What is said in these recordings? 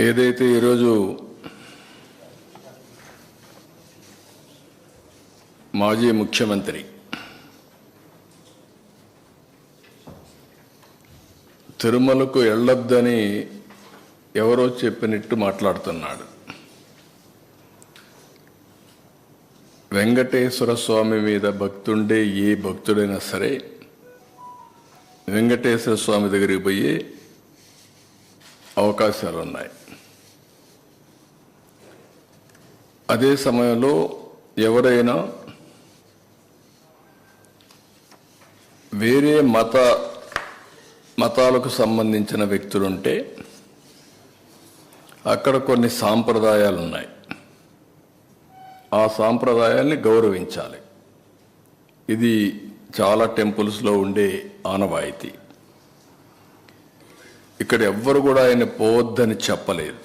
ఏదైతే ఈరోజు మాజీ ముఖ్యమంత్రి తిరుమలకు వెళ్ళొద్దని ఎవరో చెప్పినట్టు మాట్లాడుతున్నాడు. వెంకటేశ్వర స్వామి మీద భక్తుండే ఏ భక్తుడైనా సరే వెంకటేశ్వర స్వామి దగ్గరికి పోయే అవకాశాలు ఉన్నాయి. అదే సమయంలో ఎవరైనా వేరే మతాలకు సంబంధించిన వ్యక్తులుంటే అక్కడ కొన్ని సాంప్రదాయాలు ఉన్నాయి. ఆ సాంప్రదాయాల్ని గౌరవించాలి. ఇది చాలా టెంపుల్స్లో ఉండే ఆనవాయితీ. ఇక్కడ ఎవ్వరు కూడా ఆయన పోవద్దని చెప్పలేదు.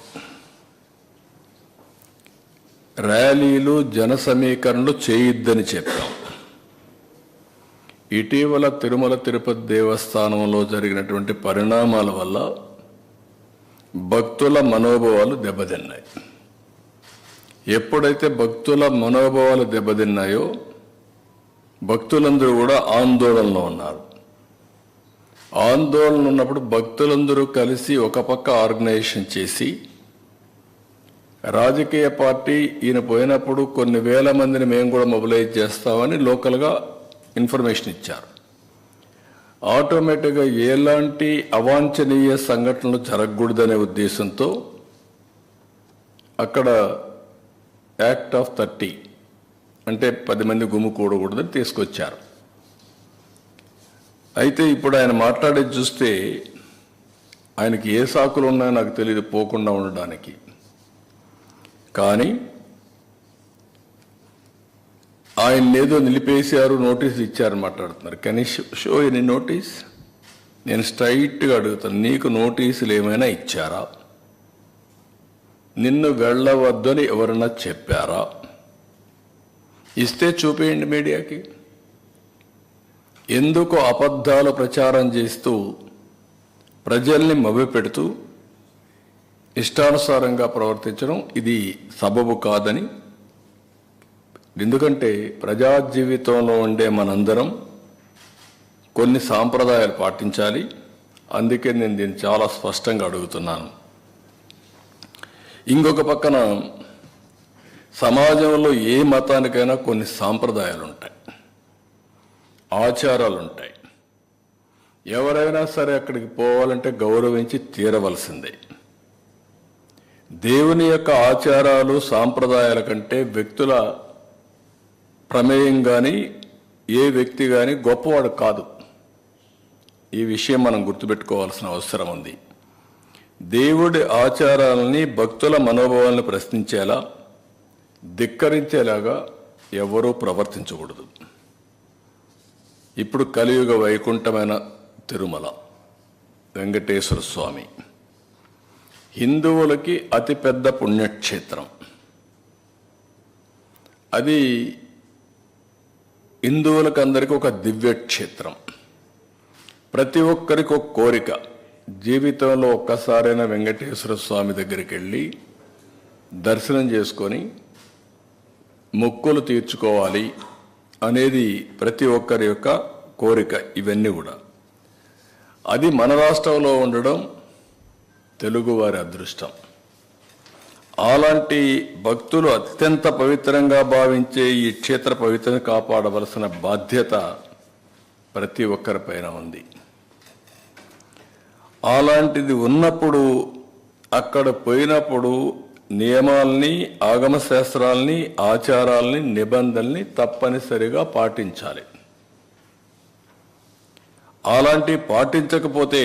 ర్యాలీలు జన సమీకరణలు చేయొద్దని చెప్పాం. ఇటీవల తిరుమల తిరుపతి దేవస్థానంలో జరిగినటువంటి పరిణామాల వల్ల భక్తుల మనోభావాలు దెబ్బతిన్నాయి. ఎప్పుడైతే భక్తుల మనోభావాలు దెబ్బతిన్నాయో భక్తులందరూ కూడా ఆందోళనలో ఉన్నారు. ఆందోళన ఉన్నప్పుడు భక్తులందరూ కలిసి ఒక పక్క ఆర్గనైజేషన్ చేసి రాజకీయ పార్టీ ఈయన పోయినప్పుడు కొన్ని వేల మందిని మేము కూడా మొబిలైజ్ చేస్తామని లోకల్గా ఇన్ఫర్మేషన్ ఇచ్చారు. ఆటోమేటిక్గా ఎలాంటి అవాంఛనీయ సంఘటనలు జరగకూడదనే ఉద్దేశంతో అక్కడ యాక్ట్ ఆఫ్ 30 అంటే 10 మంది గుమ్ముకూడకూడదని తీసుకొచ్చారు. అయితే ఇప్పుడు ఆయన మాట్లాడేది చూస్తే ఆయనకి ఏ సాకులు ఉన్నాయో నాకు తెలియదు పోకుండా ఉండడానికి. కానీ ఆయన ఏదో నిలిపేశారు, నోటీస్ ఇచ్చారని మాట్లాడుతున్నారు. Can you show any notice? నేను స్ట్రైట్గా అడుగుతాను, నీకు నోటీసులు ఏమైనా ఇచ్చారా? నిన్ను వెళ్ళవద్దని ఎవరన్నా చెప్పారా? ఇస్తే చూపేయండి మీడియాకి. ఎందుకు అబద్ధాలు ప్రచారం చేస్తూ ప్రజల్ని మభ్యపెడుతూ ఇష్టానుసారంగా ప్రవర్తించడం ఇది సబబు కాదని. ఎందుకంటే ప్రజా జీవితంలో ఉండే మనందరం కొన్ని సాంప్రదాయాలు పాటించాలి. అందుకే నేను దీన్ని చాలా స్పష్టంగా అడుగుతున్నాను. ఇంకొక పక్కన సమాజంలో ఏ మతానికైనా కొన్ని సాంప్రదాయాలు ఉంటాయి, ఆచారాలు ఉంటాయి. ఎవరైనా సరే అక్కడికి పోవాలంటే గౌరవించి తీరవలసిందే. దేవుని యొక్క ఆచారాలు సాంప్రదాయాల కంటే వ్యక్తుల ప్రమేయం కానీ ఏ వ్యక్తి కానీ గొప్పవాడు కాదు. ఈ విషయం మనం గుర్తుపెట్టుకోవాల్సిన అవసరం ఉంది. దేవుడి ఆచారాలని భక్తుల మనోభావాలను ప్రశ్నించేలా ధిక్కరించేలాగా ఎవరూ ప్రవర్తించకూడదు. ఇప్పుడు కలియుగ వైకుంఠమైన తిరుమల వెంకటేశ్వర స్వామి హిందువులకి అతిపెద్ద పుణ్యక్షేత్రం. అది హిందువులకు అందరికీ ఒక దివ్యక్షేత్రం. ప్రతి ఒక్కరికి ఒక కోరిక, జీవితంలో ఒక్కసారైనా వెంకటేశ్వర స్వామి దగ్గరికి వెళ్ళి దర్శనం చేసుకొని మొక్కులు తీర్చుకోవాలి అనేది ప్రతి ఒక్కరి యొక్క కోరిక. ఇవన్నీ కూడా అది మన రాష్ట్రంలో ఉండడం తెలుగువారి అదృష్టం. అలాంటి భక్తులు అత్యంత పవిత్రంగా భావించే ఈ క్షేత్ర పవిత్రను కాపాడవలసిన బాధ్యత ప్రతి ఒక్కరిపైన ఉంది. అలాంటిది ఉన్నప్పుడు అక్కడ పోయినప్పుడు నియమాల్ని, ఆగమ శాస్త్రాల్ని, ఆచారాల్ని, నిబంధనల్ని తప్పనిసరిగా పాటించాలి. అలాంటి పాటించకపోతే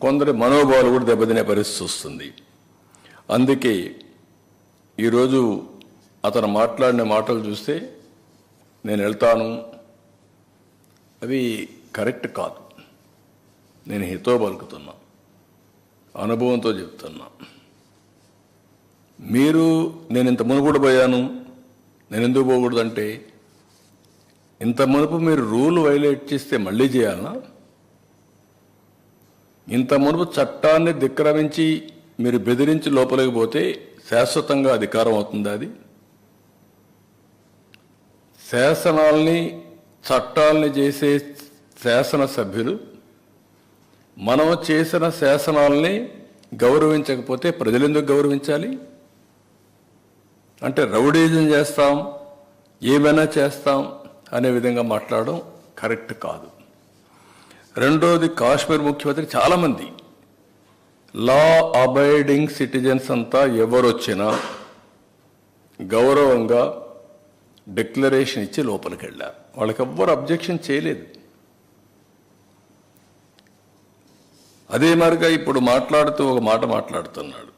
కొందరి మనోభావాలు కూడా దెబ్బతినే పరిస్థితి వస్తుంది. అందుకే ఈరోజు అతను మాట్లాడిన మాటలు చూస్తే నేను వెళ్తాను, అవి కరెక్ట్ కాదు. నేను హితో పలుకుతున్నా, అనుభవంతో చెప్తున్నా. నేను ఇంత మునుపుడు పోయాను, నేను ఎందుకు పోకూడదంటే ఇంత మునుపు మీరు రూల్ వైలేట్ చేస్తే మళ్ళీ చేయాలనా? ఇంత మునుపు చట్టాన్ని ధిక్కరించి మీరు బెదిరించి లోపలికి పోతే శాశ్వతంగా అధికారం అవుతుంది. అది శాసనాల్ని చట్టాలని చేసే శాసనసభ్యులు మనం చేసిన శాసనాల్ని గౌరవించకపోతే ప్రజలు ఎందుకు గౌరవించాలి? అంటే రౌడీజం చేస్తాం, ఏమైనా చేస్తాం అనే విధంగా మాట్లాడడం కరెక్ట్ కాదు. రెండోది, కాశ్మీర్ ముఖ్యమంత్రి చాలామంది లా అబైడింగ్ సిటిజన్స్ అంతా ఎవరొచ్చినా గౌరవంగా డిక్లరేషన్ ఇచ్చి లోపలికి వెళ్ళారు. వాళ్ళకి ఎవ్వరు అబ్జెక్షన్ చేయలేదు. అదే మరిగా ఇప్పుడు మాట్లాడుతూ ఒక మాట మాట్లాడుతున్నాడు,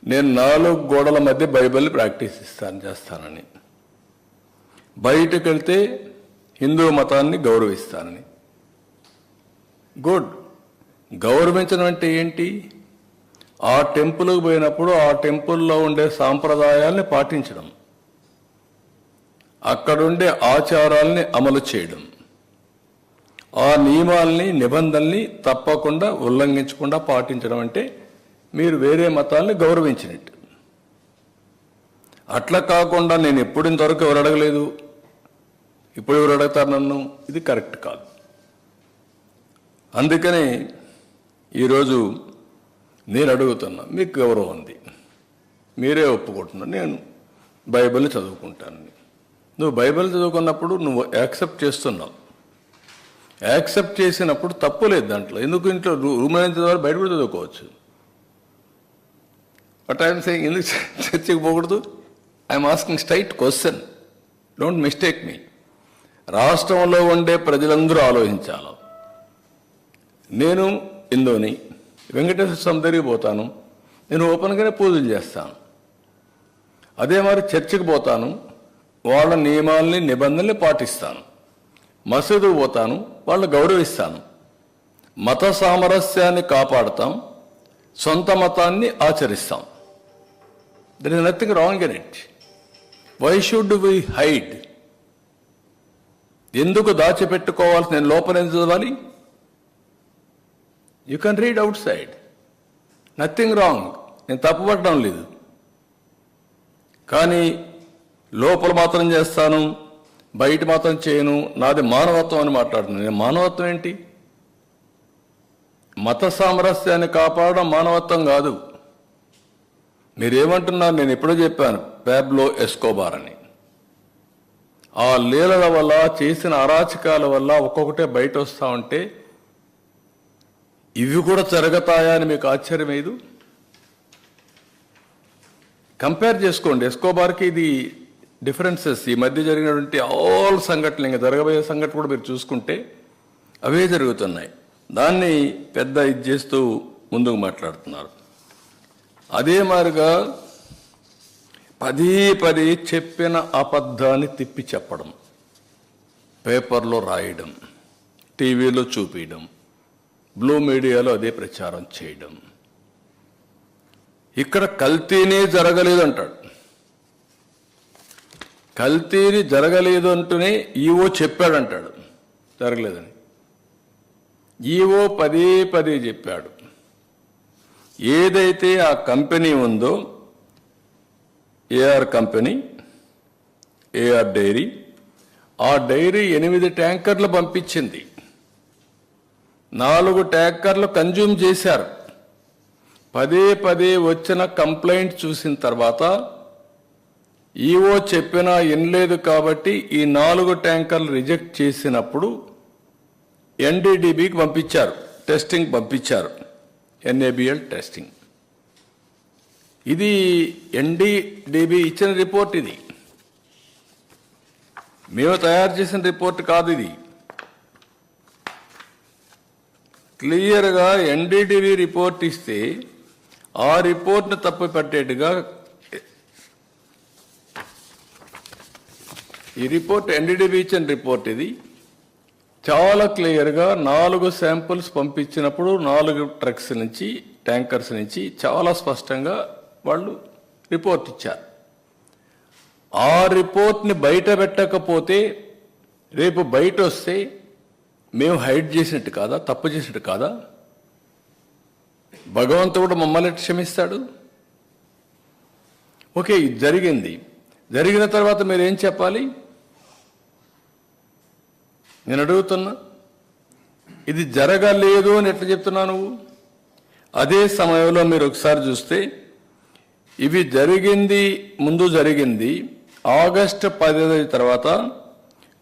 నేను 4 గోడల మధ్య బైబిల్ ప్రాక్టీస్ చేస్తానని, బయటకు వెళ్తే హిందూ మతాన్ని గౌరవిస్తానని. గుడ్. గౌరవించడం అంటే ఏంటి? ఆ టెంపుల్కి పోయినప్పుడు ఆ టెంపుల్లో ఉండే సాంప్రదాయాల్ని పాటించడం, అక్కడుండే ఆచారాల్ని అమలు చేయడం, ఆ నియమాల్ని నిబంధనల్ని తప్పకుండా ఉల్లంఘించకుండా పాటించడం అంటే మీరు వేరే మతాల్ని గౌరవించినట్టు. అట్లా కాకుండా నేను ఎప్పుడు ఇంతవరకు ఎవరు అడగలేదు, ఇప్పుడు ఎవరు అడుగుతారు నన్ను, ఇది కరెక్ట్ కాదు. అందుకనే ఈరోజు నేను అడుగుతున్నా, మీకు గౌరవం ఉంది, మీరే ఒప్పుకుంటున్నారు, నేను బైబిల్ చదువుకుంటాను. నువ్వు బైబిల్ చదువుకున్నప్పుడు నువ్వు యాక్సెప్ట్ చేస్తున్నావు. యాక్సెప్ట్ చేసినప్పుడు తప్పు లేదు దాంట్లో. ఎందుకు ఇంట్లో రూమ్ అయిన చదవాలి, బయట కూడా చదువుకోవచ్చు. బట్ ఐఎమ్ సేయింగ్ ఎందుకు చర్చకి పోకూడదు? I'm asking straight question, don't mistake me. రాష్ట్రంలో ఉండే ప్రజలందరూ ఆలోచించాలి. నేను హిందూని, వెంకటేశ్వర స్వామి దగ్గరికి పోతాను, నేను ఓపెన్గానే పూజలు చేస్తాను. అదే మరి చర్చికి పోతాను, వాళ్ళ నియమాల్ని నిబంధనల్ని పాటిస్తాను. మసీదుకు పోతాను, వాళ్ళు గౌరవిస్తాను. మత సామరస్యాన్ని కాపాడుతాం, సొంత మతాన్ని ఆచరిస్తాం. There is nothing wrong in it. Why should we hide? ఎందుకు దాచిపెట్టుకోవాలి? నేను లోపల ఎందుకు చదవాలి? You can read outside, nothing wrong. నేను తప్పుపడడం లేదు. కానీ లోపల మాత్రం చేస్తాను, బయట మాత్రం చేయను, నాది మానవత్వం అని మాట్లాడుతున్నాను. నేను మానవత్వం ఏంటి? మత సామరస్యాన్ని కాపాడడం మానవత్వం కాదు. మీరేమంటున్నారు? నేను ఎప్పుడో చెప్పాను, పాబ్లో ఎస్కోబార్ అని. ఆ లీలల వల్ల, చేసిన అరాచకాల వల్ల ఒక్కొక్కటే బయట వస్తూ ఉంటే ఇవి కూడా జరుగుతాయా అని మీకు ఆశ్చర్యం లేదు? కంపేర్ చేసుకోండి. ఎస్కోబార్కి ఇది డిఫరెన్సెస్, ఈ మధ్య జరిగినటువంటి ఆల్ సంఘటనలు, ఇంకా జరగబోయే సంఘటన కూడా మీరు చూసుకుంటే అవే జరుగుతున్నాయి. దాన్ని పెద్ద ఇది చేస్తూ ముందుకు మాట్లాడుతున్నారు. అదే మాదిరిగా పదే చెప్పిన అబద్ధాన్ని తిప్పి చెప్పడం, పేపర్లో రాయడం, టీవీలో చూపించడం, బ్లూ మీడియాలో అదే ప్రచారం చేయడం. ఇక్కడ కల్తీనే జరగలేదు అంటాడు. కల్తీని జరగలేదు అంటూనే ఈవో చెప్పాడంటాడు జరగలేదని. ఈవో పదే చెప్పాడు. ఏదైతే ఆ కంపెనీ ఉందో, ఏఆర్ కంపెనీ, ఏఆర్ డైరీ, ఆ డైరీ 8 ట్యాంకర్లు పంపించింది. 4 ట్యాంకర్లు కన్జ్యూమ్ చేశారు. పదే వచ్చిన కంప్లైంట్ చూసిన తర్వాత ఈవో చెప్పినా వినలేదు కాబట్టి ఈ 4 ట్యాంకర్లు రిజెక్ట్ చేసినప్పుడు ఎన్డీడీబీకి పంపించారు, టెస్టింగ్ పంపించారు, ఎన్ఏబిఎల్ టెస్టింగ్. ఇది ఎన్డీడీబీ ఇచ్చిన రిపోర్ట్. ఇది మేము తయారు చేసిన రిపోర్ట్ కాదు. ఇది క్లియర్గా ఎన్డీడీబీ రిపోర్ట్ ఇస్తే ఆ రిపోర్ట్ను తప్పుపట్టేట్టుగా ఈ రిపోర్ట్ ఎన్డీడీబీ ఇచ్చిన రిపోర్ట్. ఇది చాలా క్లియర్గా 4 శాంపుల్స్ పంపించినప్పుడు 4 ట్రక్స్ నుంచి, ట్యాంకర్స్ నుంచి చాలా స్పష్టంగా వాళ్ళు రిపోర్ట్ ఇచ్చారు. ఆ రిపోర్ట్ని బయట పెట్టకపోతే, రేపు బయట వస్తే మేము హైడ్ చేసినట్టు కాదా, తప్పు చేసినట్టు కాదా? భగవంతుడు మమ్మల్ని క్షమిస్తాడు. ఓకే, ఇది జరిగింది. జరిగిన తర్వాత మీరు ఏం చెప్పాలి? నేను అడుగుతున్నా, ఇది జరగలేదు అని ఎట్లా చెప్తున్నా నువ్వు? అదే సమయంలో మీరు ఒకసారి చూస్తే ఇవి జరిగింది, ముందు జరిగింది ఆగస్టు 15 తర్వాత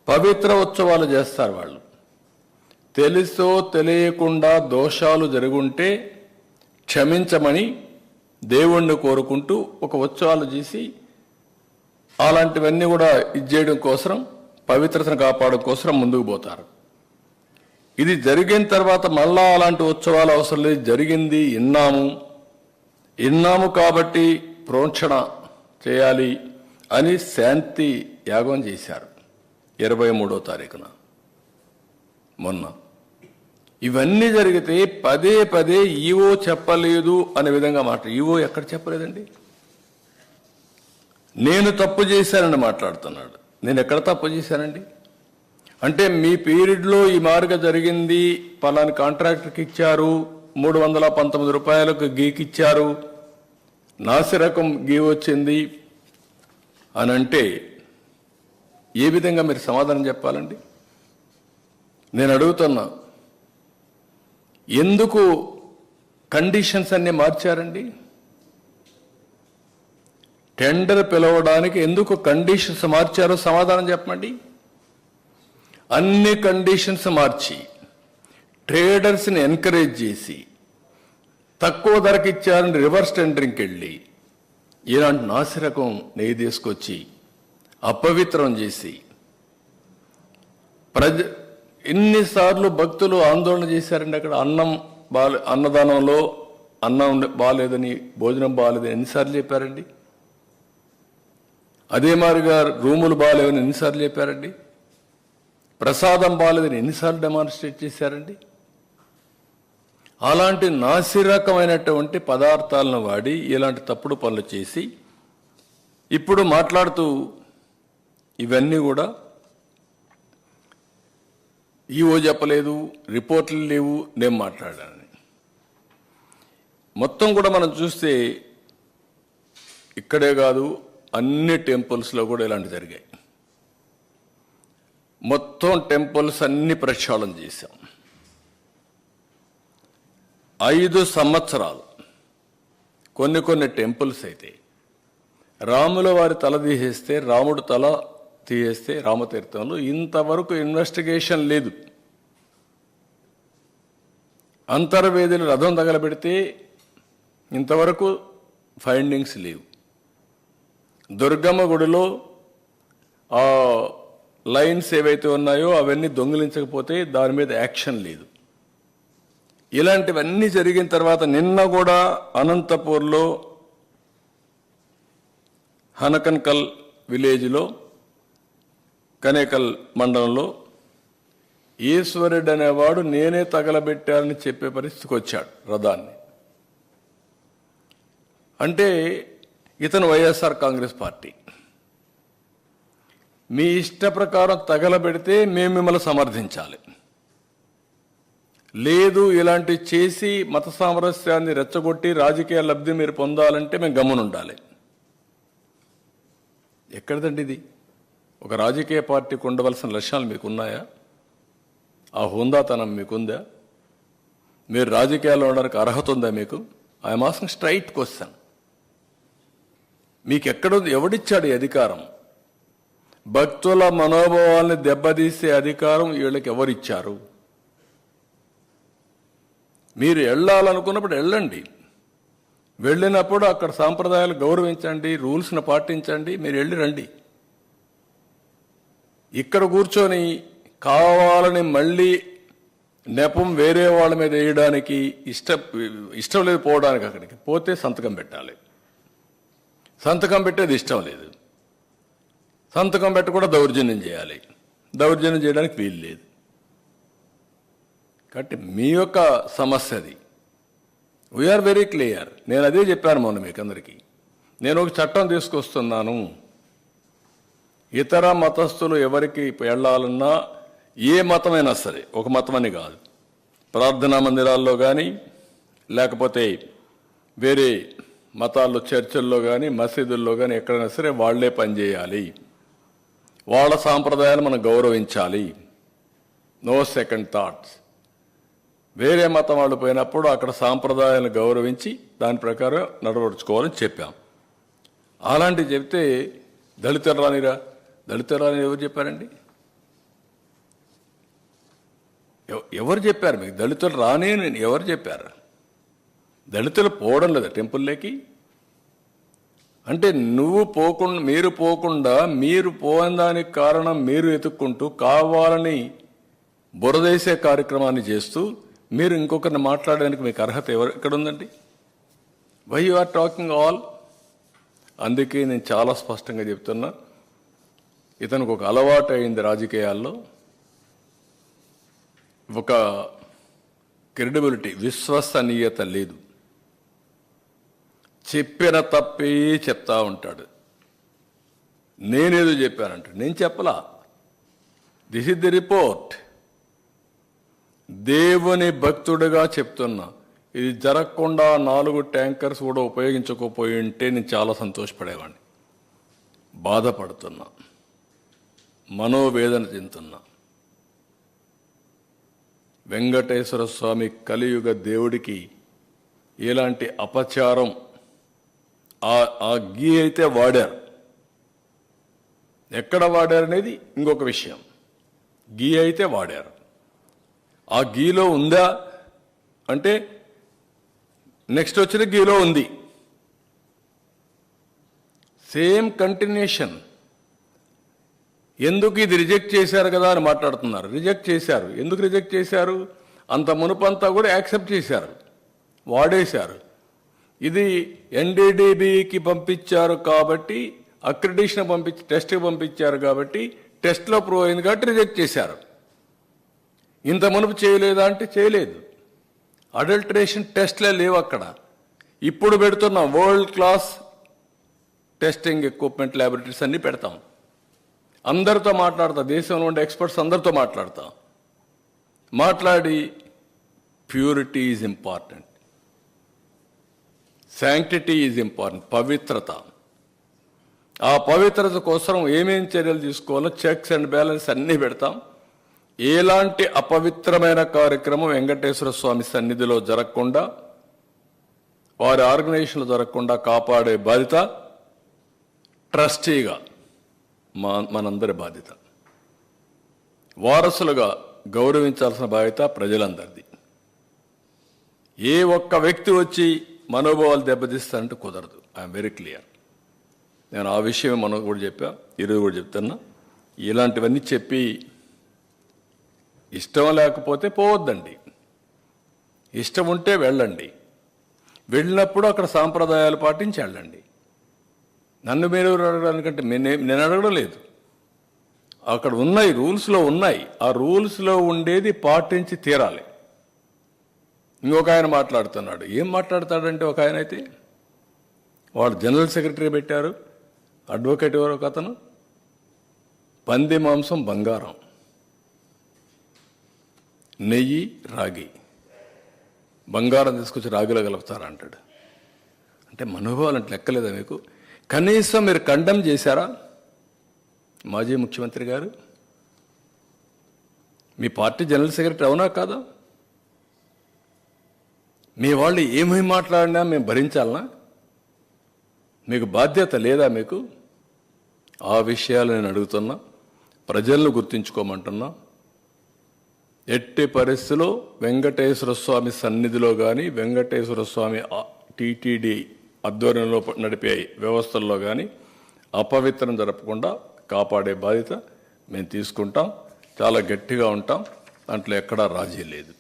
పవిత్ర ఉత్సవాలు చేస్తారు వాళ్ళు. తెలుసో తెలియకుండా దోషాలు జరుగుంటే క్షమించమని దేవుణ్ణి కోరుకుంటూ ఒక ఉత్సవాలు చేసి అలాంటివన్నీ కూడా ఇచ్చేయడం కోసం, పవిత్రతను కాపాడడం కోసం ముందుకు పోతారు. ఇది జరిగిన తర్వాత మళ్ళా అలాంటి ఉత్సవాలు అవసరం లేదు, జరిగింది విన్నాము కాబట్టి ప్రోక్షణ చేయాలి అని శాంతి యాగం చేశారు 23వ తారీఖున మొన్న. ఇవన్నీ జరిగితే పదే పదే ఈవో చెప్పలేదు అనే విధంగా ఈవో ఎక్కడ చెప్పలేదండి? నేను తప్పు చేశానని మాట్లాడుతున్నాడు. నేను ఎక్కడ తప్పు చేశానండి? అంటే మీ పీరియడ్లో ఈ మార్గ జరిగింది, పలాని కాంట్రాక్టర్కి ఇచ్చారు, 319 రూపాయలకు గీకిచ్చారు, నాసిరకం గీ వచ్చింది అని అంటే ఏ విధంగా మీరు సమాధానం చెప్పాలండి? నేను అడుగుతున్నా, ఎందుకు కండిషన్స్ అన్నీ మార్చారండి? టెండర్ పిలవడానికి ఎందుకు కండిషన్స్ మార్చారో సమాధానం చెప్పండి. అన్ని కండిషన్స్ మార్చి ట్రేడర్స్ని ఎంకరేజ్ చేసి తక్కువ ధరకు ఇచ్చారని రివర్స్ టెండరింగ్కి వెళ్ళి ఇలాంటి నాసిరకం నెయ్యి తీసుకొచ్చి అపవిత్రం చేసి ఎన్నిసార్లు భక్తులు ఆందోళన చేశారండి. అక్కడ అన్నదానంలో అన్నం బాగాలేదని, భోజనం బాగాలేదని ఎన్నిసార్లు చెప్పారండి? అదే మాదిరిగా రూములు బాగాలేవని ఎన్నిసార్లు చెప్పారండి? ప్రసాదం బాగాలేదని ఎన్నిసార్లు డెమాన్స్ట్రేట్ చేశారండి? అలాంటి నాసిరకమైనటువంటి పదార్థాలను వాడి ఇలాంటి తప్పుడు పనులు చేసి ఇప్పుడు మాట్లాడుతూ ఇవన్నీ కూడా ఈవో చెప్పలేదు, రిపోర్ట్లు లేవు, నేను మాట్లాడానని. మొత్తం కూడా మనం చూస్తే ఇక్కడే కాదు, అన్ని టెంపుల్స్లో కూడా ఇలాంటి జరిగాయి. మొత్తం టెంపుల్స్ అన్ని ప్రక్షాళన చేశాం. 5 సంవత్సరాలు కొన్ని టెంపుల్స్ అయితే రాముల వారి తల తీసేస్తే, రాముడు తల తీసేస్తే రామతీర్థంలో ఇంతవరకు ఇన్వెస్టిగేషన్ లేదు. అంతర్వేదిని రథం తగలబెడితే ఇంతవరకు ఫైండింగ్స్ లేవు. దుర్గమ్మ గుడిలో ఆ లైన్స్ ఏవైతే ఉన్నాయో అవన్నీ దొంగిలించకపోతే దాని మీద యాక్షన్ లేదు. ఇలాంటివన్నీ జరిగిన తర్వాత నిన్న కూడా అనంతపూర్లో హనకన్కల్ విలేజ్లో కనేకల్ మండలంలో ఈశ్వరుడు అనేవాడు నేనే తగలబెట్టాలని చెప్పే పరిస్థితికి వచ్చాడు రథాన్ని. అంటే ఇతను వైఎస్ఆర్ కాంగ్రెస్ పార్టీ. మీ ఇష్ట ప్రకారం తగలబెడితే మేము మిమ్మల్ని సమర్థించాలి, లేదు ఇలాంటి చేసి మత సామరస్యాన్ని రెచ్చగొట్టి రాజకీయ లబ్ధి మీరు పొందాలంటే మేము గమ్మునుండాలి. ఎక్కడిదండి ఇది? ఒక రాజకీయ పార్టీకి ఉండవలసిన లక్ష్యాలు మీకున్నాయా? ఆ హుందాతనం మీకుందా? మీరు రాజకీయాల్లో ఉండడానికి అర్హత ఉందా మీకు? I'm asking straight question. మీకు ఎక్కడుంది? ఎవడిచ్చాడు ఈ అధికారం? భక్తుల మనోభావాల్ని దెబ్బతీసే అధికారం వీళ్ళకి ఎవరిచ్చారు? మీరు వెళ్ళాలనుకున్నప్పుడు వెళ్ళండి, వెళ్ళినప్పుడు అక్కడ సాంప్రదాయాలు గౌరవించండి, రూల్స్ను పాటించండి, మీరు వెళ్ళి రండి. ఇక్కడ కూర్చొని కావాలని మళ్ళీ నెపం వేరే వాళ్ళ మీద వేయడానికి ఇష్టం లేదు. పోవడానికి అక్కడికి పోతే సంతకం పెట్టాలి, సంతకం పెట్టేది ఇష్టం లేదు, సంతకం పెట్టకుండా దౌర్జన్యం చేయాలి, దౌర్జన్యం చేయడానికి వీలు లేదు. కాబట్టి మీ యొక్క సమస్య అది. We are very clear. నేను అదే చెప్పాను మొన్న మీకు అందరికీ. నేను ఒక చట్టం తీసుకొస్తున్నాను, ఇతర మతస్థులు ఎవరికి వెళ్ళాలన్నా ఏ మతమైనా సరే, ఒక మతం అని కాదు, ప్రార్థనా మందిరాల్లో కానీ లేకపోతే వేరే మతాల్లో చర్చల్లో కానీ మసీదుల్లో కానీ ఎక్కడైనా సరే వాళ్లే పనిచేయాలి. వాళ్ళ సాంప్రదాయాలు మనం గౌరవించాలి. No second thoughts. వేరే మతం వాళ్ళు పోయినప్పుడు అక్కడ సాంప్రదాయాలను గౌరవించి దాని ప్రకారం నడవడుచుకోవాలని చెప్పాం. అలాంటివి చెప్తే దళితులు రానిరా, దళితులు రాని ఎవరు చెప్పారండి? ఎవరు చెప్పారు మీకు దళితులు రాని? ఎవరు చెప్పారు? దళితులు పోవడం లేదా టెంపుల్లోకి? అంటే నువ్వు పోకుండా, మీరు పోకుండా, మీరు పోయిన దానికి కారణం మీరు ఎత్తుక్కుంటూ కావాలని బురదేసే కార్యక్రమాన్ని చేస్తూ మీరు ఇంకొకరిని మాట్లాడడానికి మీకు అర్హత ఎక్కడ ఉందండి? Why you are talking all? అందుకే నేను చాలా స్పష్టంగా చెప్తున్నా, ఇతనికి ఒక అలవాటు అయింది రాజకీయాల్లో, ఒక క్రెడిబిలిటీ, విశ్వసనీయత లేదు. చెప్పిన తప్పే చెప్తా ఉంటాడు. నేనేదో చెప్పానంటే నేను చెప్పలా, దిస్ ఇస్ ది రిపోర్ట్. దేవుని భక్తుడిగా చెప్తున్నా, ఇది జరగకుండా 4 ట్యాంకర్స్ కూడా ఉపయోగించకపోయి ఉంటే నేను చాలా సంతోషపడేవాడిని. బాధపడుతున్నా, మనోవేదన చెందుతున్నా. వెంకటేశ్వర స్వామి కలియుగ దేవుడికి ఎలాంటి అపచారం ఆ గీ అయితే వాడారు, ఎక్కడ వాడారు అనేది ఇంకొక విషయం. గీ అయితే వాడారు, ఆ గీలో ఉందా అంటే నెక్స్ట్ వచ్చిన గీలో ఉంది. Same continuation. ఎందుకు ఇది రిజెక్ట్ చేశారు కదా అని మాట్లాడుతున్నారు. రిజెక్ట్ చేశారు. ఎందుకు రిజెక్ట్ చేశారు? అంత మునుపంతా కూడా యాక్సెప్ట్ చేశారు, వాడేశారు. ఇది ఎన్డీడీబీకి పంపించారు కాబట్టి, అక్రిడిషన్ పంపించి టెస్ట్కి పంపించారు కాబట్టి, టెస్ట్లో ప్రూవ్ అయింది కాబట్టి రిజెక్ట్ చేశారు. ఇంత మునుపు చేయలేదా అంటే చేయలేదు. అడల్టరేషన్ టెస్ట్లే లేవు అక్కడ. ఇప్పుడు పెడుతున్నాం world class testing equipment, laboratories అన్నీ పెడతాం. అందరితో మాట్లాడతా, దేశంలో ఉండే ఎక్స్పర్ట్స్ అందరితో మాట్లాడి purity is important, sanctity is important, పవిత్రత. ఆ పవిత్రత కోసం ఏమేం చర్యలు తీసుకోవాలో చెక్స్ అండ్ బ్యాలెన్స్ అన్నీ పెడతాం. ఎలాంటి అపవిత్రమైన కార్యక్రమం వెంకటేశ్వర స్వామి సన్నిధిలో జరగకుండా, వారి ఆర్గనైజేషన్లో జరగకుండా కాపాడే బాధ్యత ట్రస్టీగా మనందరి బాధ్యత. వారసులుగా గౌరవించాల్సిన బాధ్యత ప్రజలందరిది. ఏ ఒక్క వ్యక్తి వచ్చి మనోభావాలు దెబ్బతీస్తారంటే కుదరదు. I'm very clear. నేను ఆ విషయం మనం కూడా చెప్పా, ఈరోజు కూడా చెప్తున్నా. ఇలాంటివన్నీ చెప్పి ఇష్టం లేకపోతే పోవద్దండి, ఇష్టం ఉంటే వెళ్ళండి. వెళ్ళినప్పుడు అక్కడ సాంప్రదాయాలు పాటించి వెళ్ళండి. నన్ను మీరు అడగడానికంటే నేను అడగడం లేదు. అక్కడ ఉన్నాయి, రూల్స్లో ఉన్నాయి. ఆ రూల్స్లో ఉండేది పాటించి తీరాలి. ఇంకొక ఆయన మాట్లాడుతున్నాడు. ఏం మాట్లాడతాడంటే, ఒక ఆయన అయితే వాడు జనరల్ సెక్రటరీ పెట్టారు, అడ్వకేట్ ఎవరో ఒక అతను, పంది మాంసం బంగారం, నెయ్యి రాగి, బంగారం తీసుకొచ్చి రాగిలో కలుపుతారంటాడు. అంటే మనోభావాలంటే లెక్కలేదా మీకు? కనీసం మీరు కండెమ్ చేశారా? మాజీ ముఖ్యమంత్రి గారు, మీ పార్టీ జనరల్ సెక్రటరీ అవునా కాదా? మీ వాళ్ళు ఏమేమి మాట్లాడినా మేము భరించాలనా? మీకు బాధ్యత లేదా మీకు? ఆ విషయాలు నేను అడుగుతున్నా, ప్రజలను గుర్తించుకోమంటున్నా. ఎట్టి పరిస్థితిలో వెంకటేశ్వర స్వామి సన్నిధిలో కానీ, వెంకటేశ్వర స్వామి టీటీడీ ఆధ్వర్యంలో నడిపే వ్యవస్థల్లో కానీ అపవిత్రం జరపకుండా కాపాడే బాధ్యత మేము తీసుకుంటాం. చాలా గట్టిగా ఉంటాం, దాంట్లో ఎక్కడా రాజీ లేదు.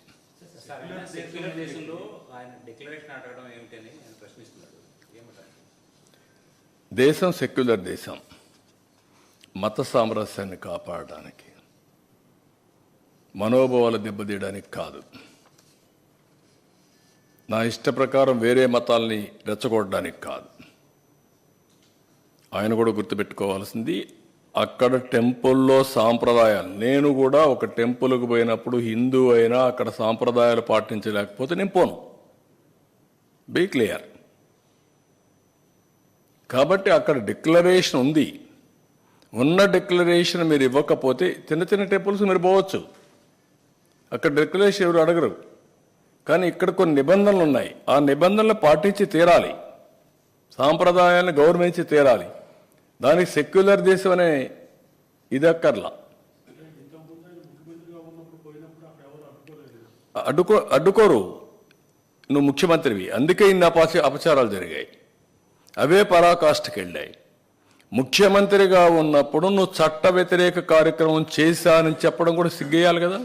దేశం సెక్యులర్ దేశం, మత సామరస్యాన్ని కాపాడడానికి, మనోభావాలు దెబ్బతీయడానికి కాదు. నా ఇష్ట ప్రకారం వేరే మతాల్ని రెచ్చగొట్టడానికి కాదు. ఆయన కూడా గుర్తుపెట్టుకోవాల్సింది, అక్కడ టెంపుల్లో సాంప్రదాయాలు, నేను కూడా ఒక టెంపుల్కి పోయినప్పుడు హిందూ అయినా అక్కడ సాంప్రదాయాలు పాటించలేకపోతే నేను పోను. Be clear. కాబట్టి అక్కడ డిక్లరేషన్ ఉంది. ఉన్న డిక్లరేషన్ మీరు ఇవ్వకపోతే చిన్న చిన్న టెంపుల్స్ మీరు పోవచ్చు, అక్కడ డిక్లరేషన్ ఎవరు అడగరు. కానీ ఇక్కడ కొన్ని నిబంధనలు ఉన్నాయి, ఆ నిబంధనలు పాటించి తీరాలి, సాంప్రదాయాలను గౌరవించి తీరాలి. దానికి సెక్యులర్ దేశం అనే ఇది అక్కర్లా. అడ్డుకోరు, నువ్వు ముఖ్యమంత్రివి, అందుకే ఇన్ని అపచారాలు జరిగాయి, అవే పరాకాష్ఠకి వెళ్ళాయి. ముఖ్యమంత్రిగా ఉన్నప్పుడు నువ్వు చట్ట వ్యతిరేక కార్యక్రమం చేశానని చెప్పడం కూడా సిగ్గేయాలి కదా.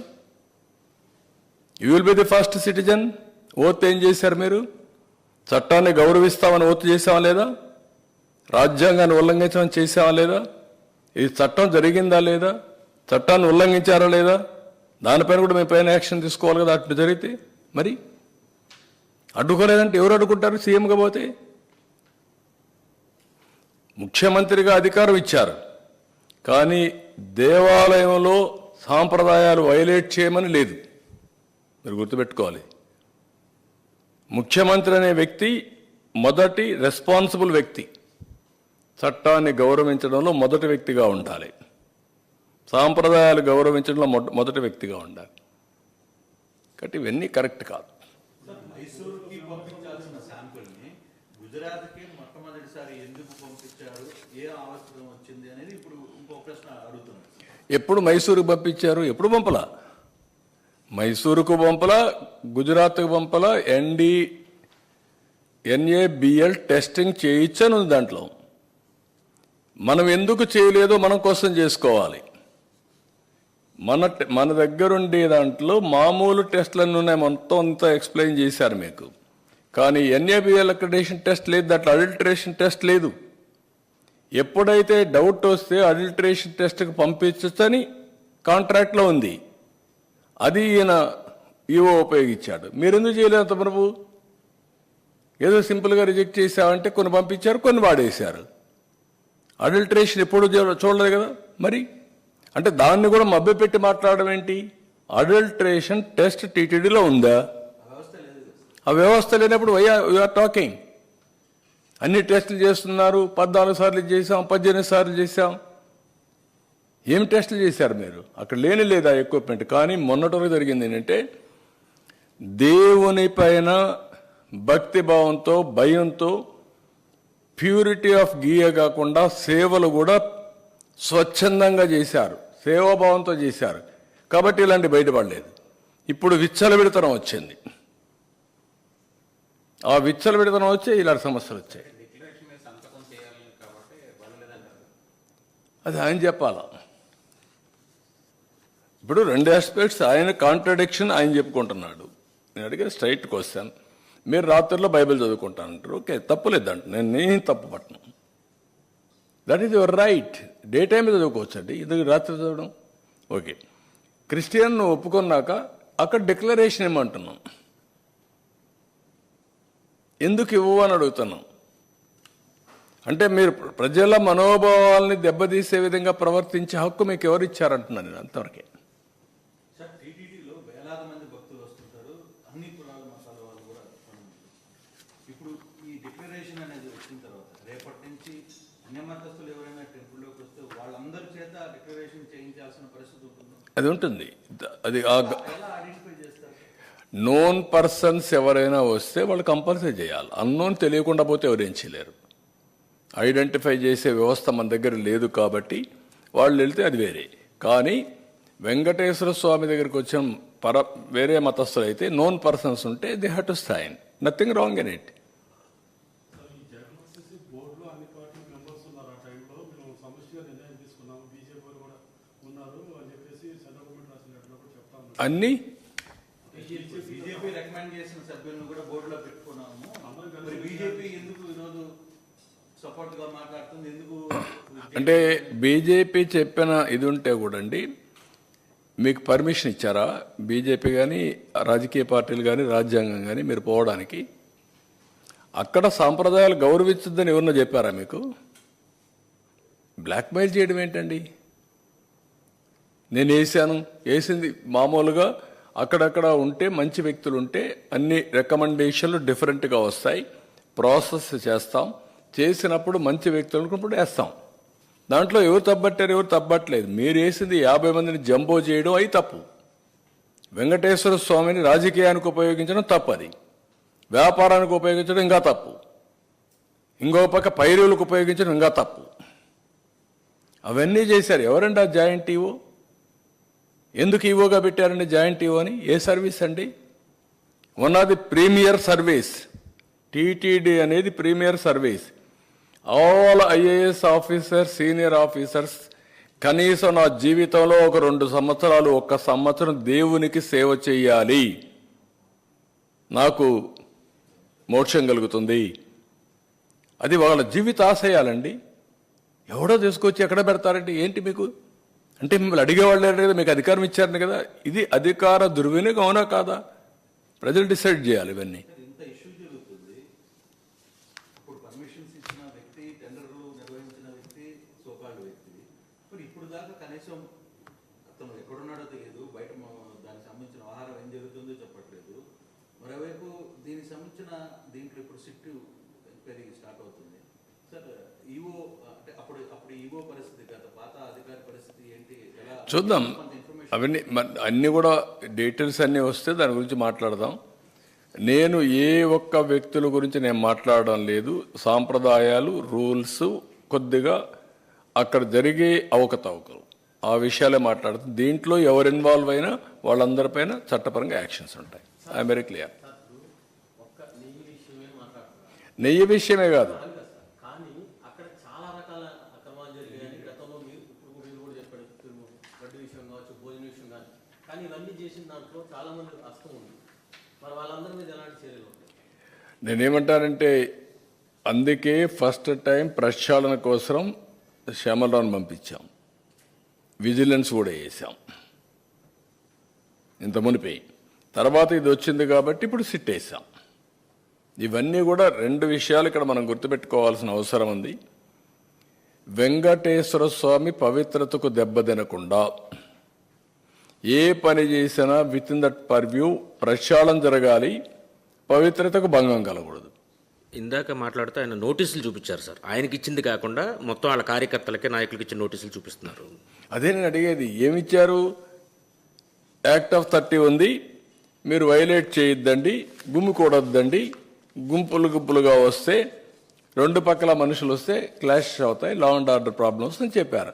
You will be the first citizen. Oath ఏం చేశారు మీరు? చట్టాన్ని గౌరవిస్తామని ఓత్ చేసావా లేదా? రాజ్యాంగాన్ని ఉల్లంఘించమని చేసావా లేదా? ఈ చట్టం జరిగిందా లేదా? చట్టాన్ని ఉల్లంఘించారా లేదా? దానిపైన కూడా మీ పైన యాక్షన్ తీసుకోవాలి కదా. అట్లా జరిగితే మరి అడ్డుకోలేదంటే ఎవరు అడ్డుకుంటారు? సీఎంగా పోతే ముఖ్యమంత్రిగా అధికారం ఇచ్చారు, కానీ దేవాలయంలో సాంప్రదాయాలు వైలేట్ చేయమని లేదు. మీరు గుర్తుపెట్టుకోవాలి, ముఖ్యమంత్రి అనే వ్యక్తి మొదటి రెస్పాన్సిబుల్ వ్యక్తి, చట్టాన్ని గౌరవించడంలో మొదటి వ్యక్తిగా ఉండాలి, సాంప్రదాయాలు గౌరవించడంలో మొదటి వ్యక్తిగా ఉండాలి. కాబట్టి ఇవన్నీ కరెక్ట్ కాదు. మైసూరుకి పంపించాల్సిన శాంపుల్ని గుజరాత్కి మొట్టమొదటిసారి ఎందుకు పంపించారు, ఏ అవసరం వచ్చింది అనేది ఇప్పుడు ఇంకో ప్రశ్న అడుగుతున్నారు. ఎప్పుడు మైసూరుకు పంపించారు? ఎప్పుడు పంపలా. మైసూరుకు పంపలా, గుజరాత్కు పంపలా. NABL టెస్టింగ్ చేయించను దాంట్లో. మనం ఎందుకు చేయలేదో మనం కోసం చేసుకోవాలి. మన దగ్గరుండే దాంట్లో మామూలు టెస్టులన్నీ ఉన్నాయి, మొత్తం అంతా ఎక్స్ప్లెయిన్ చేశారు మీకు. కానీ NABL అక్రిడేషన్ టెస్ట్ లేదు, దాంట్లో అడల్టరేషన్ టెస్ట్ లేదు. ఎప్పుడైతే డౌట్ వస్తే అడల్టరేషన్ టెస్ట్కి పంపించని కాంట్రాక్ట్లో ఉంది, అది ఈయన ఈవో ఉపయోగించాడు. మీరెందుకు చేయలేదు ప్రభు? ఏదో సింపుల్గా రిజెక్ట్ చేశామంటే కొన్ని పంపించారు, కొన్ని వాడేశారు. అడల్టరేషన్ ఎప్పుడు చూడలేదు కదా. మరి అంటే దాన్ని కూడా మభ్యపెట్టి మాట్లాడడం ఏంటి? అడల్టరేషన్ టెస్ట్ టీటీడీలో ఉందా? ఆ వ్యవస్థ లేనప్పుడు వీఆర్ టాకింగ్. అన్ని టెస్టులు చేస్తున్నారు, 14 సార్లు చేశాం, 18 సార్లు చేశాం. ఏం టెస్టులు చేశారు మీరు? అక్కడ లేని లేదా ఎక్విప్మెంట్. కానీ మొన్నటి వరకు జరిగింది ఏంటంటే, దేవుని పైన భక్తి భావంతో, భయంతో, ప్యూరిటీ ఆఫ్ గీయ కాకుండా సేవలు కూడా స్వచ్ఛందంగా చేశారు, సేవాభావంతో చేశారు. కాబట్టి ఇలాంటి బయటపడలేదు. ఇప్పుడు విచ్చలవిడితనం వచ్చింది. ఆ విచ్చలవిడితనం వచ్చే ఇలాంటి సమస్యలు వచ్చాయి. అది ఆయన చెప్పాలా. ఇప్పుడు 2 ఆస్పెక్ట్స్, ఆయన కాంట్రడిక్షన్ ఆయన చెప్పుకుంటున్నాడు. నేను అడిగే స్ట్రైట్ క్వశ్చన్, మీరు రాత్రిలో బైబిల్ చదువుకుంటానంటారు, ఓకే, తప్పులేదంట, నేను తప్పు పట్టను. That is your right. Day time చదువుకోవచ్చు అండి, ఇది రాత్రి చదవడం ఓకే. క్రిస్టియన్ ఒప్పుకున్నాక అక్కడ డిక్లరేషన్ ఏమంటున్నాం, ఎందుకు ఇవ్వు అని అడుగుతున్నాం. అంటే మీరు ప్రజల మనోభావాల్ని దెబ్బతీసే విధంగా ప్రవర్తించే హక్కు మీకు ఎవరు ఇచ్చారంటున్నాను నేను. అంతవరకే. టీటీడీలో వేలాది మంది భక్తులు వస్తుంటారు, అన్ని కులాల మతాల వాళ్ళు కూడా. ఇప్పుడు ఈ డిక్లరేషన్ అనేది వచ్చిన తర్వాత రేపటి నుంచి అన్య మతస్థులు ఎవరైనా టెంపుల్లోకి వస్తే వాళ్ళందరి చేత డిక్లరేషన్ చేయించాల్సిన పరిస్థితి ఉంటుంది. అది ఉంటుంది. అది ఎలా ఐడెంటిఫై చేస్తారు? నోన్ పర్సన్స్ ఎవరైనా వస్తే వాళ్ళు కంపల్సరీ చేయాలి. అన్నోన్ తెలియకుండా పోతే ఎవరేం చేయలేరు. ఐడెంటిఫై చేసే వ్యవస్థ మన దగ్గర లేదు కాబట్టి వాళ్ళు వెళ్తే అది వేరే. కానీ వెంకటేశ్వర స్వామి దగ్గరికి వచ్చిన వేరే మతస్థులు అయితే నోన్ పర్సన్స్ ఉంటే they have to sign, nothing wrong in it. అన్నీ బీజేపీ రికమెండ్ చేసిన సభ్యులను కూడా బోర్డులో పెట్టుకున్నాము. మరి బీజేపీ ఎందుకు ఈరోజు సపోర్ట్ గా మాట్లాడుతుంది? ఎందుకు అంటే బీజేపీ చెప్పిన ఇది ఉంటే కూడా అండి, మీకు పర్మిషన్ ఇచ్చారా బీజేపీ కానీ, రాజకీయ పార్టీలు కానీ, రాజ్యాంగం కానీ మీరు పోవడానికి? అక్కడ సాంప్రదాయాలు గౌరవించద్దని ఎవరన్నా చెప్పారా మీకు? బ్లాక్మెయిల్ చేయడం ఏంటండి? నేను వేసింది మామూలుగా అక్కడక్కడ ఉంటే మంచి వ్యక్తులు ఉంటే అన్ని రికమెండేషన్లు డిఫరెంట్గా వస్తాయి. ప్రాసెస్ చేస్తాం. చేసినప్పుడు మంచి వ్యక్తులు అనుకున్నప్పుడు వేస్తాం. దాంట్లో ఎవరు తప్పట్టారు, ఎవరు తప్పట్లేదు. మీరు వేసింది 50 మందిని జంబో చేయడం అయి తప్పు. వెంకటేశ్వర స్వామిని రాజకీయానికి ఉపయోగించడం తప్పు. అది వ్యాపారానికి ఉపయోగించడం ఇంకా తప్పు. ఇంకో పక్క పైరులకు ఉపయోగించడం ఇంకా తప్పు. అవన్నీ చేశారు. ఎవరండి ఆ జాయింట్ ఈవో? ఎందుకు ఈవోగా పెట్టారండి జాయింట్ ఈవో అని? ఏ సర్వీస్ అండి? One of the premier service. TTD అనేది premier service. All IAS officers, senior officers కనీసం నా జీవితంలో ఒక 2 సంవత్సరాలు, 1 సంవత్సరం దేవునికి సేవ చేయాలి, నాకు మోక్షం కలుగుతుంది. అది వాళ్ళ జీవిత ఆశయాలండి. ఎవడో తీసుకొచ్చి ఎక్కడ పెడతారంటే ఏంటి మీకు? అంటే మిమ్మల్ని అడిగేవాళ్ళు లేరు కదా, మీకు అధికారం ఇచ్చారని కదా. ఇది అధికార దుర్వినియోగం అవునా కాదా? ప్రజలు డిసైడ్ చేయాలి ఇవన్నీ. ఇంత ఇష్యూ జరుగుతుంది. ఇప్పుడు పర్మిషన్స్ ఇచ్చిన వ్యక్తి, టెండర్లు నిర్వహించిన వ్యక్తి, సోకాల్డ్ వ్యక్తి, మరి ఇప్పుడు దాకా కనీసం అతను ఎక్కడున్నాడో తెలియదు, బయట దానికి సంబంధించిన ఆహారం ఏం జరుగుతుందో చెప్పట్లేదు. మరోవైపు దీనికి సంబంధించిన దీంట్లో ఇప్పుడు సిట్ ఎంక్వైరీ స్టార్ట్ అవుతుంది. సార్ ఈవో అంటే అప్పుడు ఈవో పరిస్థితి, గత పాత అధికారి పరిస్థితి ఏంటి, ఎలా చూద్దాం. అవన్నీ అన్నీ కూడా డీటెయిల్స్ అన్నీ వస్తే దాని గురించి మాట్లాడదాం. నేను ఏ ఒక్క వ్యక్తుల గురించి నేను మాట్లాడడం లేదు. సాంప్రదాయాలు, రూల్స్, కొద్దిగా అక్కడ జరిగే అవకతవకలు, ఆ విషయాలే మాట్లాడుతాం. దీంట్లో ఎవరు ఇన్వాల్వ్ అయినా వాళ్ళందరిపైన చట్టపరంగా యాక్షన్స్ ఉంటాయి. I'm very clear. నెయ్యి విషయమే కాదు, కానీ అక్కడ చాలా రకాల అక్రమాలు జరిగాయని గతంలో మీరు కూడా చెప్పాడు. గడ్డి విషయం కావచ్చు, భోజన విషయం కానీ, కానీ ఇవన్నీ చేసిన దాంట్లో చాలా మంది హస్తం ఉంది. మరి వాళ్ళందరి మీద ఎలాంటి చర్యలు ఉంటాయి? నేనేమంటానంటే అందుకే ఫస్ట్ టైం ప్రక్షాళన కోసం శ్యామలరావుని పంపించాం, విజిలెన్స్ కూడా వేసాం ఇంత మునిపి. తర్వాత ఇది వచ్చింది కాబట్టి ఇప్పుడు సిట్ వేసాం. ఇవన్నీ కూడా 2 విషయాలు ఇక్కడ మనం గుర్తుపెట్టుకోవాల్సిన అవసరం ఉంది. వెంకటేశ్వర స్వామి పవిత్రతకు దెబ్బతినకుండా ఏ పని చేసినా విత్ ఇన్ దట్ పర్వ్యూ ప్రక్షాళన జరగాలి, పవిత్రతకు భంగం కలగకూడదు. ఇందాక మాట్లాడుతూ ఆయన నోటీసులు చూపించారు సార్. ఆయనకి ఇచ్చింది కాకుండా మొత్తం వాళ్ళ కార్యకర్తలకే, నాయకులకి ఇచ్చిన నోటీసులు చూపిస్తున్నారు. అదే నేను అడిగేది. ఏమిచ్చారు? యాక్ట్ ఆఫ్ 30 ఉంది, మీరు వైలేట్ చేయొద్దండి, గుమ్మికూడొద్దండి, గుంపులుగా వస్తే 2 పక్కల మనుషులు వస్తే క్లాష్ అవుతాయి, లా అండ్ ఆర్డర్ ప్రాబ్లమ్స్ అని చెప్పారు.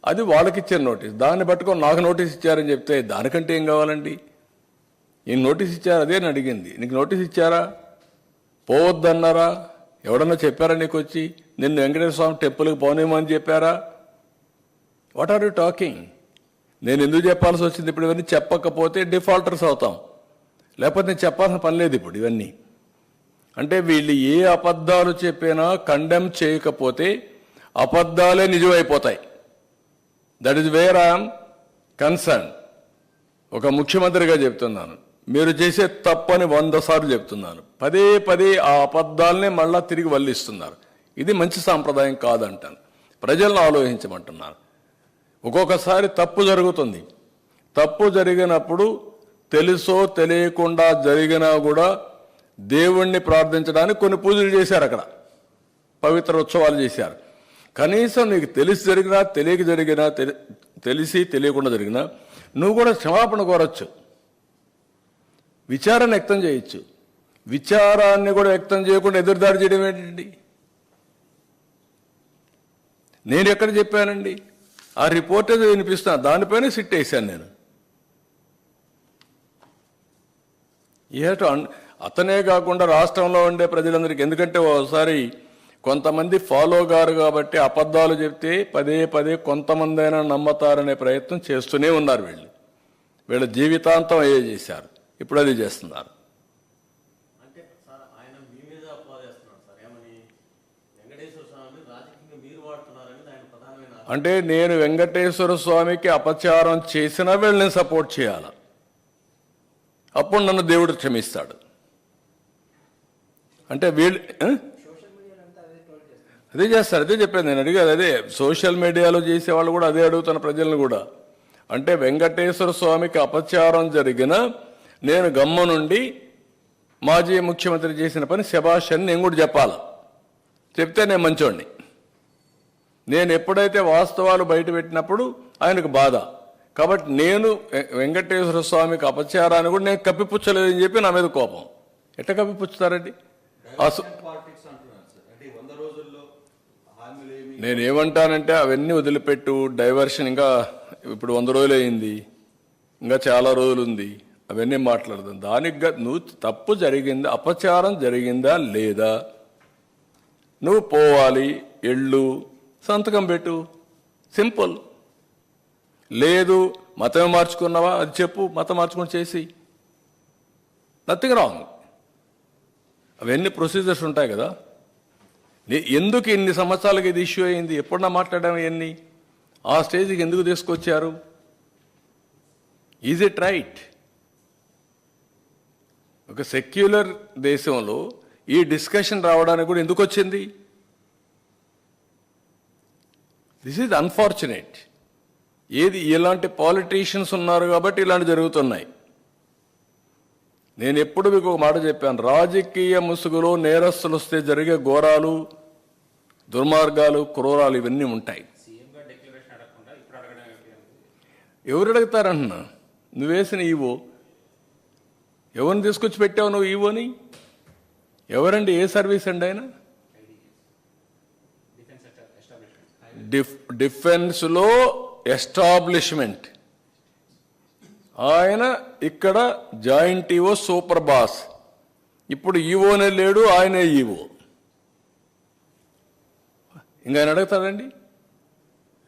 అది వాళ్ళకి ఇచ్చిన నోటీస్. దాన్ని పట్టుకొని నాకు నోటీస్ ఇచ్చారని చెప్తే దానికంటే ఏం కావాలండి? ఈ నోటీస్ ఇచ్చారు, అదే నేను అడిగింది. నీకు నోటీస్ ఇచ్చారా? పోవద్దన్నారా? ఎవడన్నా చెప్పారా నీకు వచ్చి నిన్ను వెంకటేశ్వర స్వామి టెంపుల్కి పోనేమని చెప్పారా? What are you talking? నేను ఎందుకు చెప్పాల్సి వచ్చింది? ఇప్పుడు ఇవన్నీ చెప్పకపోతే డిఫాల్టర్స్ అవుతాం, లేకపోతే నేను చెప్పాల్సిన పని లేదు ఇప్పుడు ఇవన్నీ. అంటే వీళ్ళు ఏ అబద్ధాలు చెప్పినా కండెమ్ చేయకపోతే అబద్ధాలే నిజమైపోతాయి. That is where I'm concern. ఒక ముఖ్యమంత్రిగా చెప్తున్నాను, మీరు చేసే తప్పని 100 సార్లు చెప్తున్నాను. పదే ఆ అబద్ధాలనే మళ్ళా తిరిగి వల్లిస్తున్నారు. ఇది మంచి సాంప్రదాయం కాదంటాను. ప్రజలను ఆలోచించమంటున్నాను. ఒక్కొక్కసారి తప్పు జరుగుతుంది. తప్పు జరిగినప్పుడు తెలుసో తెలియకుండా జరిగినా కూడా దేవుణ్ణి ప్రార్థించడానికి కొన్ని పూజలు చేశారు, అక్కడ పవిత్ర ఉత్సవాలు చేశారు. కనీసం నీకు తెలిసి జరిగినా, తెలియక జరిగినా, తెలిసి తెలియకుండా జరిగినా నువ్వు కూడా క్షమాపణ కోరచ్చు, విచారాన్ని వ్యక్తం చేయొచ్చు. విచారాన్ని కూడా వ్యక్తం చేయకుండా ఎదురుదాడి చేయడం ఏంటండి? నేను ఎక్కడ చెప్పానండి? ఆ రిపోర్ట్ ఏదో వినిపిస్తున్నా, దానిపైన సిట్ వేశాను నేను. అతనే కాకుండా రాష్ట్రంలో ఉండే ప్రజలందరికీ, ఎందుకంటే ఒకసారి కొంతమంది ఫాలో గారు కాబట్టి అబద్ధాలు చెప్తే పదే కొంతమంది అయినా నమ్మతారనే ప్రయత్నం చేస్తూనే ఉన్నారు. వీళ్ళ జీవితాంతం అయ్యే చేశారు, ఇప్పుడు అది చేస్తున్నారు. అంటే సార్ ఆయన మీ మీద అపవాదేస్తున్నారు సార్, ఏమని వెంకటేశ్వర స్వామి రాజకీయంగా మీరు వాడుతున్నారని ఆయన ప్రధానమైన. అంటే నేను వెంకటేశ్వర స్వామికి అపచారం చేసినా వీళ్ళని సపోర్ట్ చేయాలి, అప్పుడు నన్ను దేవుడు క్షమిస్తాడు. అంటే వీళ్ళు అదే చేస్తారు, అదే చెప్పాను నేను అడిగాను. అదే సోషల్ మీడియాలో చేసే వాళ్ళు కూడా అదే అడుగుతున్న ప్రజలను కూడా. అంటే వెంకటేశ్వర స్వామికి అపచారం జరిగిన నేను గమ్ము నుండి మాజీ ముఖ్యమంత్రి చేసిన పని శభాష్ అని నేను కూడా చెప్పాలి. చెప్తే నేను మంచోడిని. నేను ఎప్పుడైతే వాస్తవాలు బయట పెట్టినప్పుడు ఆయనకు బాధ. కాబట్టి నేను వెంకటేశ్వర స్వామికి అపచారాన్ని కూడా నేను కప్పిపుచ్చలేదని చెప్పి నా మీద కోపం. ఎట్లా కప్పిపుచ్చుతారండి? పాలిటిక్స్ అంటున్నారు సార్. అంటే 100 రోజుల్లో హామీలు ఏమి నేనేమంటానంటే అవన్నీ వదిలిపెట్టు. డైవర్షన్ ఇంకా ఇప్పుడు 100 రోజులు అయింది, ఇంకా చాలా రోజులు ఉంది. అవన్నీ మాట్లాడదాం. దానికి నువ్వు తప్పు జరిగిందా, అపచారం జరిగిందా లేదా, నువ్వు పోవాలి, ఎళ్ళు, సంతకం పెట్టు, సింపుల్. లేదు మతం మార్చుకున్నావా అది చెప్పు, మతం మార్చుకుని చేసి, నథింగ్ రాంగ్. అవన్నీ ప్రొసీజర్స్ ఉంటాయి కదా. ఎందుకు ఇన్ని సంవత్సరాలకి ఇది ఇష్యూ అయింది? ఎప్పుడన్నా మాట్లాడాము ఇవన్నీ? ఆ స్టేజ్కి ఎందుకు తీసుకొచ్చారు? Is it right? ఒక సెక్యులర్ దేశంలో ఈ డిస్కషన్ రావడానికి కూడా ఎందుకు వచ్చింది? This is unfortunate. ఏది ఇలాంటి పాలిటీషియన్స్ ఉన్నారు కాబట్టి ఇలాంటి జరుగుతున్నాయి. నేను ఎప్పుడు మీకు ఒక మాట చెప్పాను, రాజకీయ ముసుగులో నేరస్తులు వస్తే జరిగే ఘోరాలు, దుర్మార్గాలు, క్రూరాలు ఇవన్నీ ఉంటాయి. ఎవరు అడుగుతారంటున్నా? నువ్వేసిన ఈవో ఎవరిని తీసుకొచ్చి పెట్టావు నువ్వు ఈవోని? ఎవరండి? ఏ సర్వీస్ అండి ఆయన? డిఫెన్స్లో ఎస్టాబ్లిష్మెంట్. ఆయన ఇక్కడ జాయింట్ ఈవో, సూపర్ బాస్. ఇప్పుడు ఈవోనే లేడు, ఆయనే ఈవో. ఇంకా ఆయన అడుగుతాడండి?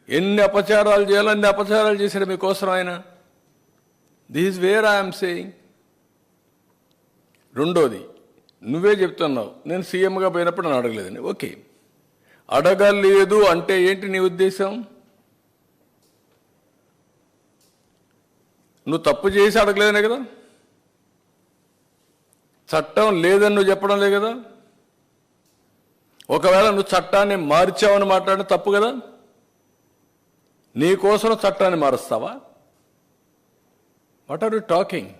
ఎన్ని అపచారాలు చేయాలో అన్ని అపచారాలు చేశాడు మీకోసం ఆయన. This is where I'm saying. రెండోది, నువ్వే చెప్తున్నావు నేను సీఎంగా పోయినప్పుడు నన్ను అడగలేదని. ఓకే, అడగలేదు అంటే ఏంటి నీ ఉద్దేశం? నువ్వు తప్పు చేసి అడగలేదనే కదా. చట్టం లేదని నువ్వు చెప్పడం లేదు కదా. ఒకవేళ నువ్వు చట్టాన్ని మార్చావని మాట్లాడడం తప్పు కదా. నీ కోసం చట్టాన్ని మారుస్తావా? What are you talking?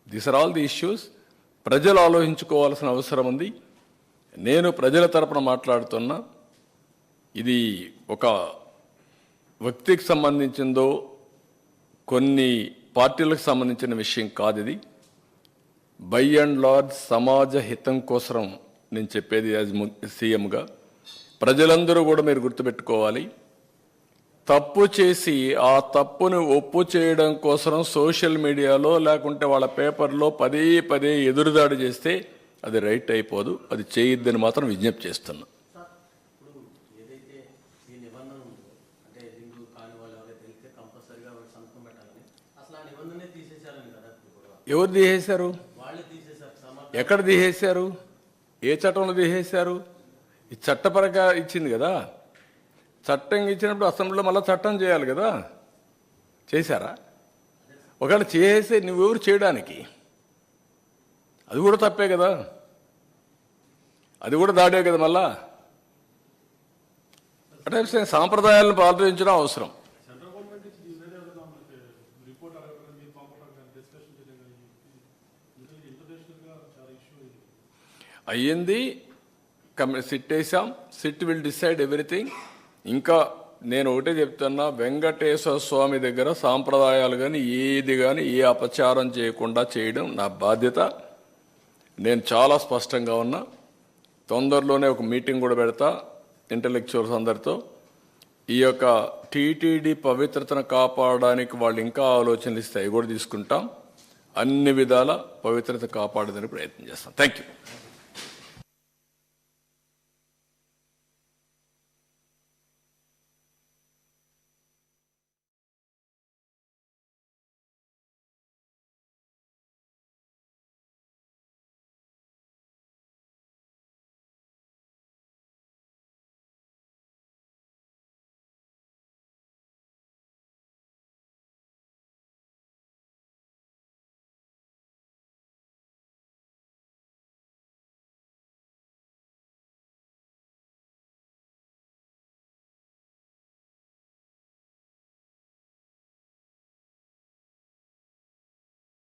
These are all the issues. ప్రజలు ఆలోచించుకోవాల్సిన అవసరం ఉంది. నేను ప్రజల తరపున మాట్లాడుతున్నా. ఇది ఒక వ్యక్తికి సంబంధించిందో కొన్ని పార్టీలకు సంబంధించిన విషయం కాదు. ఇది బై అండ్ లార్జ్ సమాజ హితం కోసం నేను చెప్పేది. యాజ్ సీఎంగా ప్రజలందరూ కూడా మీరు గుర్తుపెట్టుకోవాలి, తప్పు చేసి ఆ తప్పును ఒప్పు చేయడం కోసం సోషల్ మీడియాలో లేకుంటే వాళ్ళ పేపర్లో పదే పదే ఎదురుదాడి చేస్తే అది రైట్ అయిపోదు. అది చేయొద్దని మాత్రం విజ్ఞప్తి చేస్తున్నా. ఇప్పుడు ఏదైతే ఈ నిబంధన ఉందో, అంటే హిందూ కాని వాళ్ళు ఎవరైతే తెలిస్తే కంపల్సరీగా సంతకం పెట్టాలని, అసలు ఆ నిబంధనే తీసేశారని కదా. ఎవరు తీసేశారు? వాళ్ళే తీసేశారు. ఎక్కడ తీసేశారు? ఏ చట్టంలో తీసేశారు? ఈ చట్టపరంగా ఇచ్చింది కదా. చట్టం ఇచ్చినప్పుడు అసెంబ్లీలో మళ్ళీ చట్టం చేయాలి కదా. చేశారా? ఒకవేళ చేసే నువ్వెవరు చేయడానికి? అది కూడా తప్పే కదా. అది కూడా దాడే కదా. మళ్ళా అంటే సాంప్రదాయాలను పాటించడం అవసరం. అయ్యింది, సిట్ వేసాం. SIT will decide everything. ఇంకా నేను ఒకటే చెప్తున్నా, వెంకటేశ్వర స్వామి దగ్గర సాంప్రదాయాలు కానీ ఏది కానీ ఏ అపచారం చేయకుండా చేయడం నా బాధ్యత. నేను చాలా స్పష్టంగా ఉన్నా. తొందరలోనే ఒక మీటింగ్ కూడా పెడతా ఇంటలెక్చువల్స్ అందరితో. ఈ యొక్క టీటీడీ పవిత్రతను కాపాడడానికి వాళ్ళు ఇంకా ఆలోచనలు ఇస్తే అవి కూడా తీసుకుంటాం. అన్ని విధాల పవిత్రత కాపాడడానికి ప్రయత్నం చేస్తాం. Thank you.